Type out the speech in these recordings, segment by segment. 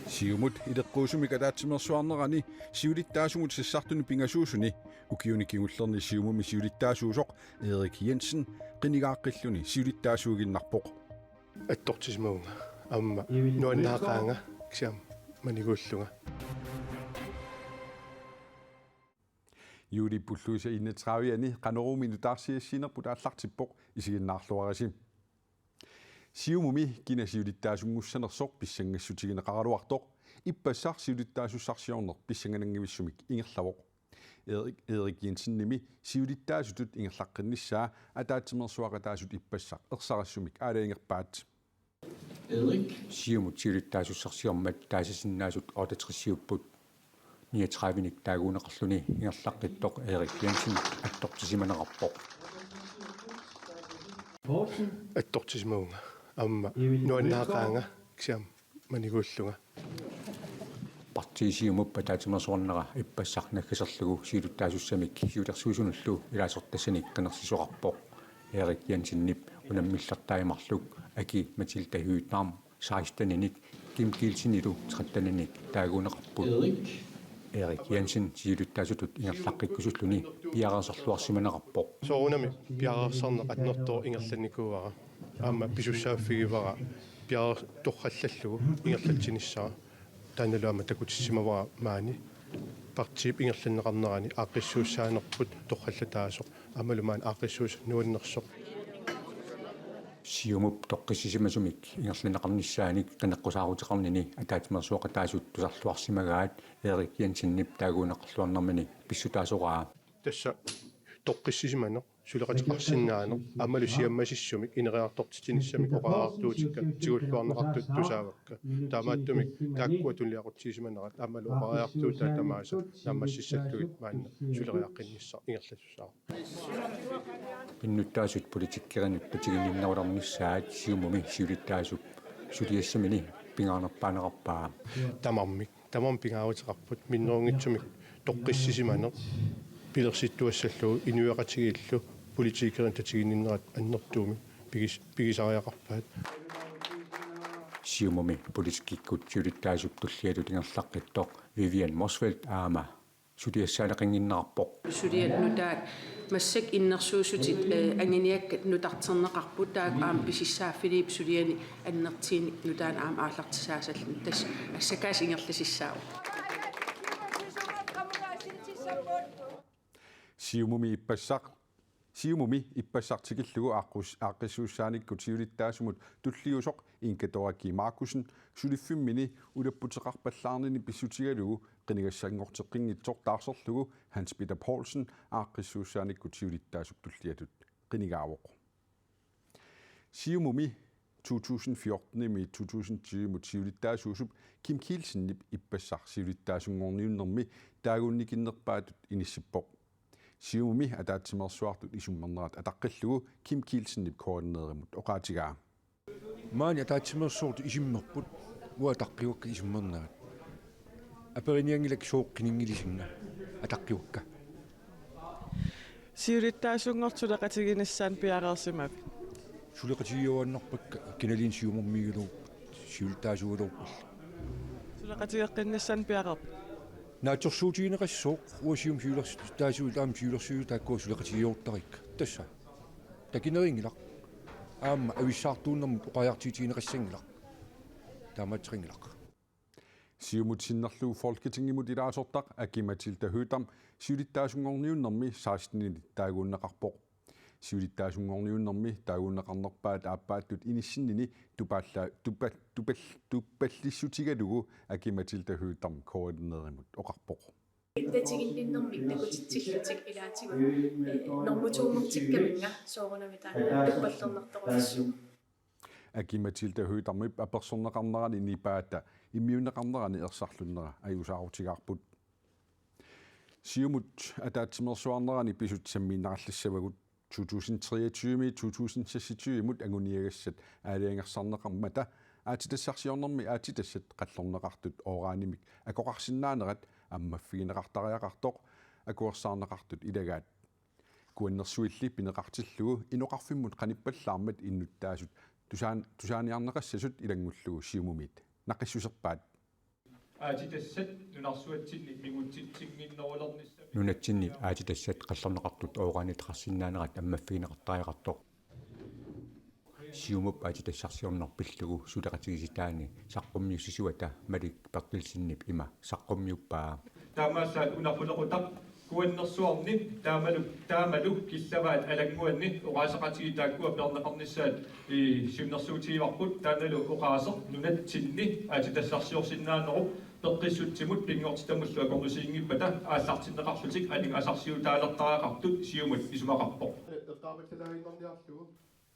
Siumut ileqquusumik ataatsimерsuarnerani siulittaasumut sissartuni pingasuusuni ukiunikingullerni siumumi siulittaasuusoq Erik Jensen qinigaaqilluni siulittaasuuginnarpoq attortismaunga amma nuannaaqaanga kiam maniguulluga Juli pulluisa innetraviani qanoruminu taarsiassinnerput isiginnaarluarasim siumumi kinasiulittaasungussanersoq pissangassutigineqaraluartoq ippassar siulittaasussarsiorner pissanganangivissumik ingerlavoq Erik Jensen nimi siulittaasutut ingerlaqqinnissaa ataatimersuaqataasut ippassaq ersarassumik aalaingerpaat Erik siumut siulittaasussarsiormat taasassinnaasut ortatrissiupput 39 taaguuneqarluni ingerlaqqittoq Erik Jensen attortisimaneqarpoq attortismaunga amma nuannaaqaanga kiam maniguulluga partisiumup ataatimersuarnera ippassarnaggaserlugu siulittaasussамик siulersuusunullu ilaasortassanik qanersisoqarpoq Erik Jensen-nip unammillertaimarluk aki Mathilda Hytnam 16-ninik Kim Kielsinilu 13-ninik taaguuneqarput Erik Jensen siulittaasutut ingerlaqqikkusulluni piareerserluarsimaneqarpoq soorunami piareersarneq atnertor ingerlannikuuara amma pisussaafфигивара piareer torrallallugu ingerlatsinissara таанналуама такутиссимавара маани партип ингерланнеқарнерани ааққиссууссааnerput торраллатаасоқ амалумаан ааққиссуус нуаннерсоқ siumup toqqissisimasumik ingerlanneqarnissaanik qanеққусаарутеқарнини атаатимерсуоқатаасут тусарлуарсимагаат Erik Jensen-nip таагуунеқарлуарнэрмани писсутаасоқаа тасса тоққиссисиманеқ сулеқатеқарсиннаанеқ амалу сиаммасиссумик инериартортитиниссамик оқараартуутикка тигуллуарнеқартут тусаавакка таамааттумик тааккуа туллиақутсисиманерат амалу оқариартуутаа тамааса наммассиссаттугит маанна сулериаққинниссаа ингерлассусаа пиннуттаасут политиккеринут патигинниннаруларнissaат сиумуми сиулиттаасуп сулиассамини пингаарнерпаанеқарпаа тамам пингаарутеқарпут миннерунгитсумик тоққиссисиманеқ пилерситтуассаллуу инуяқатигииллу политикерин татигинниннерат аннертууми пигисариақарпаат siumumi politikkikkut siulittaasup tulliatut ingerlaqqittoq Vivian Morsfeldt aama suliassaaneqinginnarpoq suliatnutaak массак иннерсуусутит ангиниаккат нутартернеқарпут таак аам писиссааффилип сулиани аннертиини нутаан аам ааллартисаасаллун тас ассакаас ингерласиссаау siumumi ippassartikillugu aaqqissuussaanikku siulittaasumut tulliusoq inkatoraki Markusen suliffimmini ulapputeqarpallaarnini pissutigalugu qinigassangorteqqinnitsoq taarserlugu Hans Peter Poulsen aaqqissuussaanikku siulittaasup tulliatut qinigaavoq siumumi 2014 2020 mut siulittaasuusup Kim Kielsennip ippassar siulittaasungorniunnermi taagunnikinnerpaatut inissippoq siumumi ataatimersuartut isummernerat ataqqillugu Kim Kielsennip koordineerimut oqaatigaa maani ataatimersuurt isimmerput uataqqiwakka isummernerat aperiniangilak sooqqiningilisinga ataqqiwakka siulittaasungortuleqatiginissaan piareersimap suleqatigiuannerpakka kinalin siumummigilu siulittaasuulorpul suleqatigeqqinnissan piareerp naatsorsuutigineqassooq uasium siulertaasuutaam siulersuuju taakkuа suleqatigiortarik tassa takineringilaq aamma avissaartuunnermut oqajartiitigineqassangilaq taamaatringilaq siumut sinnerlugu folketingimut ilaasortaq aki Mathilda Hytnam siulittaasungorniunnermi 16 taaguunneqarpoq siulittaasungorniunnermi taaguunneqarnerpaat aappaattut inissinnini tupallissutigalugu aki Mathilda Hytnam koordineerimut oqarpoq таатигиннэрмик такутитсиллутик илаатигу нормутуумертиккаминга соорунамита туппаллернэрторуассу aki Mathilda Hytnam аперсорнеқарнерани нипаата иммиунеқарнерани ерсарлуннера аюсаарутигаарпут siumut ataatimersuarnerani pisutsammiinнараллассавагут 2023 2026 mut anguniagassat aaliangersarneqarmata aatitassarsiornermi aatitassat qallorneqartut ooraanimik akoqarsinnaanerat аммаффигинеқартариақартоқ акуерсаарнеқартут илагаат куаннерсуилли пинеқартиллугу иноқарфиммут қаниппаллаармат иннуттаасут тусааниарнеқассасут илангуллугу сиумумит нақиссусерпаат аатитассат нунарсуатсинни мигутситсингиннерулернисса нунатсинни аатитассат қаллернеқартут оорани тақарсинаанерат аммаффигинеқартариқартоқ сиумуп аатитассарсиорнарпиллугу сулеқатигиситаани саққуммиуссисуата малик пертилсиннип има саққуммиуппаа таамаасаат унарпулеқутақ куаннерсуарни таамалу киллаваат алангуанни оqaасақатиги тааккуа пернеқарниссаат и симнерсуутигиварпут тааналу оqaасеқ нунатсинни аатитассарсиорсиннаанеру пеққиссутсимут пингортитамуллуа корнусиингиппата ааллартиннеқарлутик алин асарсиутаалертараақартут сиумут исумақарпоқ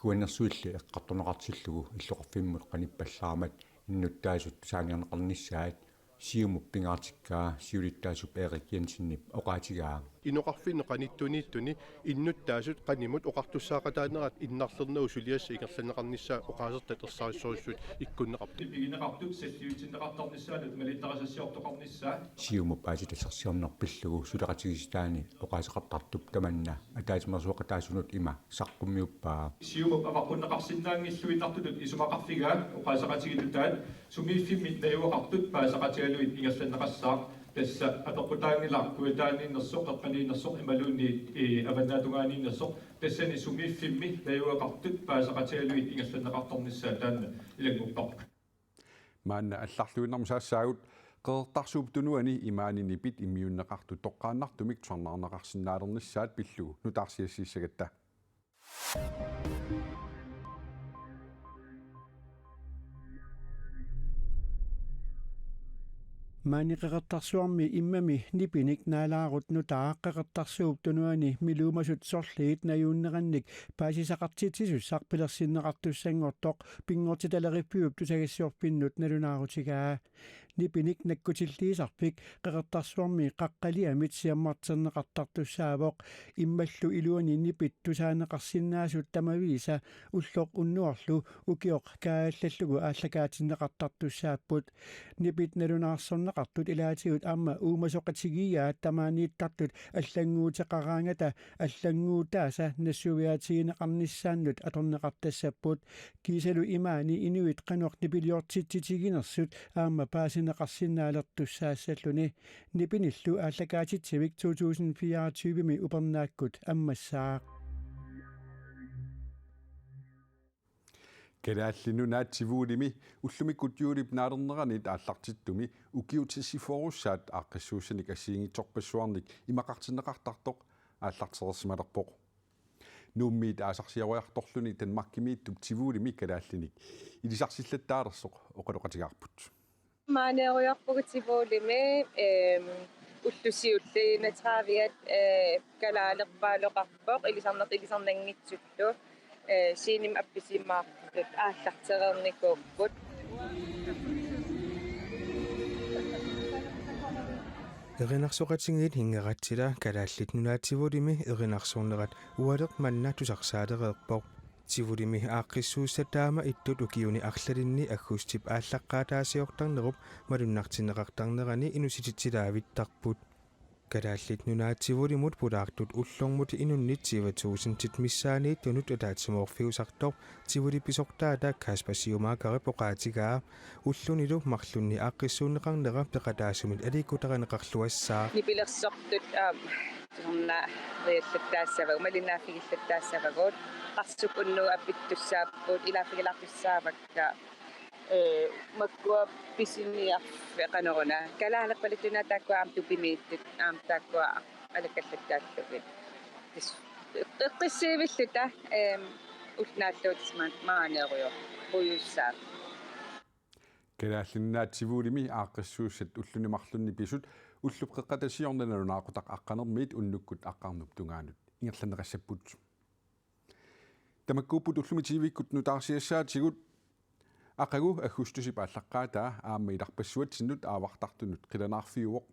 куаннерсуилли эққартунеқартиллугу иллоқарфиммут қаниппаллаарамат иннуттаасут сааниарнеқарниссаат сиумуп пингаартиккаа сиулиттаасуп Эрик Jensenнип оqaатигаа иноқарфинеқаниттунииттуни иннуттаасут қанимут оқартуссаақатаанерат иннарлернеру сулиасса ингерланеқарнissaа оqaасертат ерсаарissорissуут иккуннеқарту пигинеқартут саллиутиннеқартарниссаанут малиттарасассиортоқарниссаа сиумуп аатитассарсиорнарпиллугу сулеқатигиситаани оqaасеқартартуп таманна атаатимерсуақатаасунут има саққуммиуппаа сиумуп аваққуннеқарсиннаангиллуитартутут исумақарфигаа оqaасеқатигитутаат сумииффиммит наюақартут паасеқатигалуит ингерланеқассаа тасса атоқутаангилар куитаанииннерсоқ эққалииннерсоқ ималуунни аваннаатугаанииннерсоқ тассани сумииффимми наюақартут паасеқатигалуит ингерланеқарторниссаа таанна илаггуппақ маанна алларлуиннарму саассаагут qeertarsuuptunuani imaaninipit immiunneqartu toqqaannartumik tuarnaarneqarsinnaaleernissaat pillugu nutaarsiassiissagatta маниқеқартарсуарми иммами нипиник наалаарут нутааққеқартарсууп тунуани милуумасут сорлиит наюуннеранник паасисақартитсисуссақ пилерсиннеқартуссангортоқ пингортиталериппиуп тусагассуорпиннут налунаарутигаа нипиник наккутиллиисарпик қеқартарсуарми қаққалиамит сиаммартернеқартартуссаавоқ иммаллу илуани нипит тусаанеқарсиннаасут тамависа уллоқ уннуарлу укиоқ кааллаллугу ааллакаатиннеқартартуссааппут нипит налунаарсорнеқартут илаатигут аама уумасоқатигиаат тамаанииттартут аллангуутеқараангата аллангуутааса нассувиатигинеқарниссааннут аторнеқартассаппут кисалу имаани инуит қануақ нипилиортитситигинерсут аама паасинеқарсиннаалертуссаассаллуни нипиниллу ааллакаатитсивик 2024ми упернааккут аммассаа Keraallinu ullumikutjuulip naalerneranit aallartittumi ukiutissifforussaat aaqqissuussanik assiingitsorpassuarnik imaqartinneqartartoq aallartersimalerpoq nuummiit aasarsiaruiartorluni tanmarkimiittup tivuulimi kalaалlinik ilisarsillattaalersoq oqaloqatigaarput maaneeruiarpugutivuulimi уллусиуллиинатраавиат калаалерпаалоқарпоқ иlisarnangitsullu синим апписимаартут ааллартерерникууппут эринарсоқатингиит хингератсила калааллит нунаатсивулими эринарсуунерат уалеқ манна тусарсаалереерпоқ тивулими ааққиссууссатаама иттут укиуни арлалинни аггустип ааллаққаатаасиортарнеруп малуннартинеқартарнерани инусититсилаавиттарпут калааллит нунаатсивулимут пулаартут уллормут инуннитсиватуусинтит миссааниит тунут атаатсимоорфиусартор тивулиписортаата кааспасиумаакари поqaатигаа уллунилу марлунни ааққиссуунеқарнера пеқатаасумит аликкутаринеқарлуассаа нипилерсортут сорна риаллаттаассаваг малинаафигиллаттаассавагут qarsup unnu appittussaappuut ilaafigilartussaavakka makkua pisiniarfeqaneruna kalaalaqpalittuna taakkua aam tupimiittut aam taakkua alakkallattaallugit eqqissiivilluta ulnaalluutismaat maaneeruyo uyussaa kalaallinnaatsivuulimi aaqqissuussat ullunimarlunni pisut ullup qeqqatasiornanalunaaqutaq aqqanermiit unnukkut aqqarnup tungaanut ingerlanerassaput tamakkuupput ullumitiivikkut nutaarsiassaatigut aqagu agustusip aallaqqaataa aamma ilarpassuatsinnut aavartartunut qilanaarfiuoq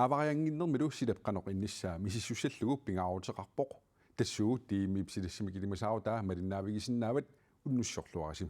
aavarianginnermilu silapqanoq innissaa misissussallugu pingaaruteqarpoq tassuu tiimmiipsilassimikilimasaarutaa malinnaavigisinnaavat unnussorluarasim